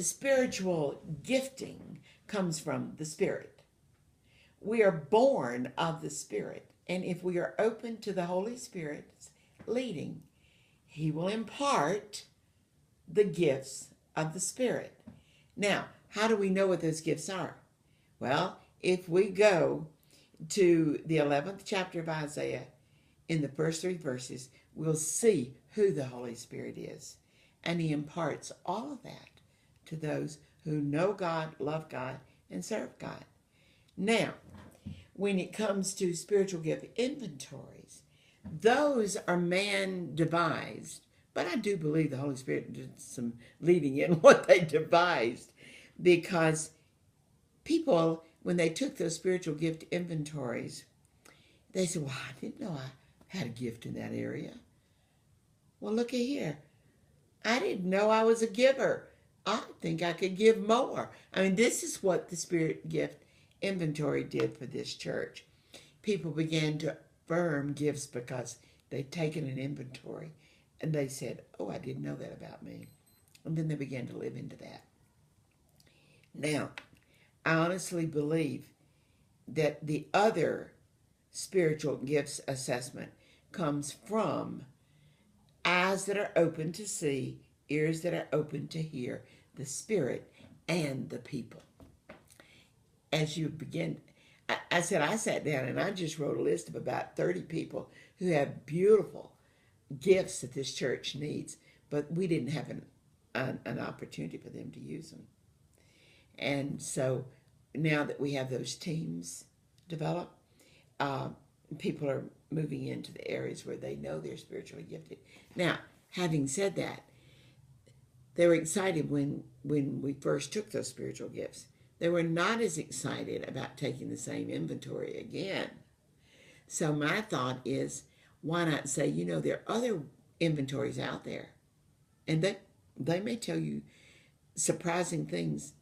spiritual gifting comes from the Spirit. We are born of the Spirit. And if we are open to the Holy Spirit's leading, He will impart the gifts of the Spirit. Now, how do we know what those gifts are? Well, if we go to the 11th chapter of Isaiah, in the first 3 verses, we'll see who the Holy Spirit is. And He imparts all of that to those who know God, love God, and serve God. Now, when it comes to spiritual gift inventories, those are man devised, but I do believe the Holy Spirit did some leading in what they devised, because people, when they took those spiritual gift inventories, they said, well, I didn't know I had a gift in that area. Well, look at here. I didn't know I was a giver. I think I could give more. I mean, this is what the spirit gift inventory did for this church. People began to affirm gifts because they'd taken an inventory and they said, oh, I didn't know that about me. And then they began to live into that. Now, I honestly believe that the other spiritual gifts assessment comes from eyes that are open to see, ears that are open to hear the Spirit and the people. As you begin, I sat down and I just wrote a list of about 30 people who have beautiful gifts that this church needs, but we didn't have an opportunity for them to use them. And so now that we have those teams developed, people are moving into the areas where they know they're spiritually gifted. Now, having said that, they were excited when we first took those spiritual gifts. They were not as excited about taking the same inventory again. So my thought is, why not say, there are other inventories out there, and they may tell you surprising things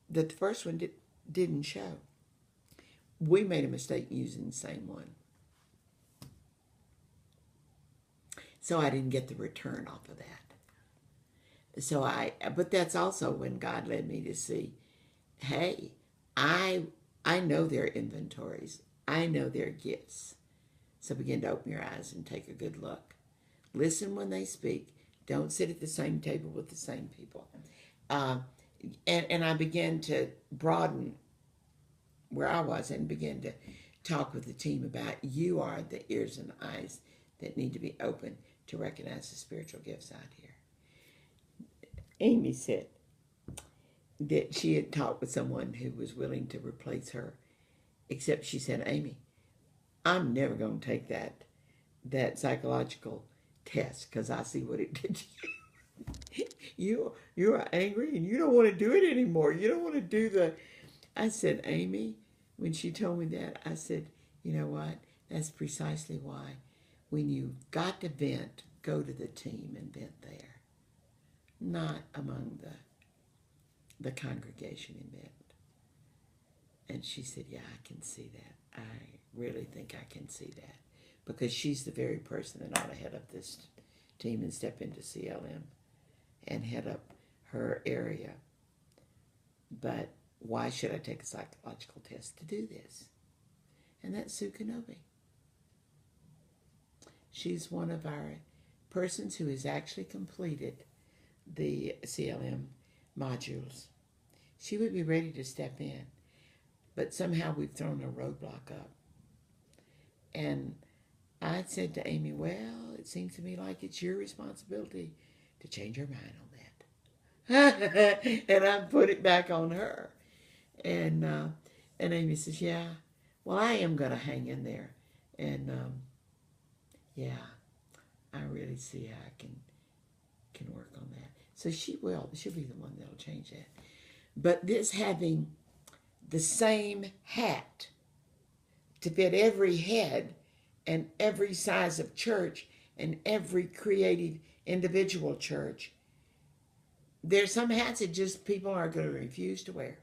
that the first one didn't show. We made a mistake using the same one. So I didn't get the return off of that. But that's also when God led me to see, hey, I know their inventories. I know their gifts. So begin to open your eyes and take a good look. Listen when they speak. Don't sit at the same table with the same people. And I began to broaden where I was and began to talk with the team about, you are the ears and eyes that need to be open to recognize the spiritual gifts out here. Amy said that she had talked with someone who was willing to replace her, except she said, Amy, I'm never going to take that psychological test because I see what it did to you. You are angry and you don't want to do it anymore. You don't want to do I said, Amy, when she told me that, I said, you know what? That's precisely why when you've got to vent, go to the team and vent there, not among the congregation and vent. And she said, yeah, I can see that. I really think I can see that, because she's the very person that ought to head up this team and step into CLM and head up her area. But why should I take a psychological test to do this? And that's Sue Kenobi. She's one of our persons who has actually completed the CLM modules. She would be ready to step in, but somehow we've thrown a roadblock up. And I said to Amy, well, it seems to me like it's your responsibility to change her mind on that. And I put it back on her. And Amy says, yeah, well, I am going to hang in there. And yeah, I really see how I can work on that. So she'll be the one that'll change that. But this having the same hat to fit every head and every size of church and every creative individual church, there's some hats that just people are going to refuse to wear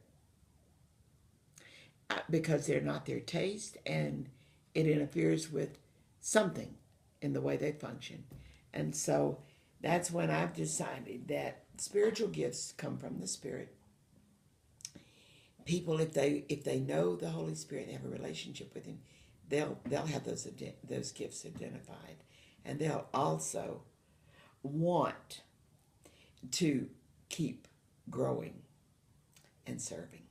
because they're not their taste and it interferes with something in the way they function. And so that's when I've decided that spiritual gifts come from the Spirit. People, if they know the Holy Spirit and have a relationship with Him, they'll have those gifts identified, and they'll also want to keep growing and serving.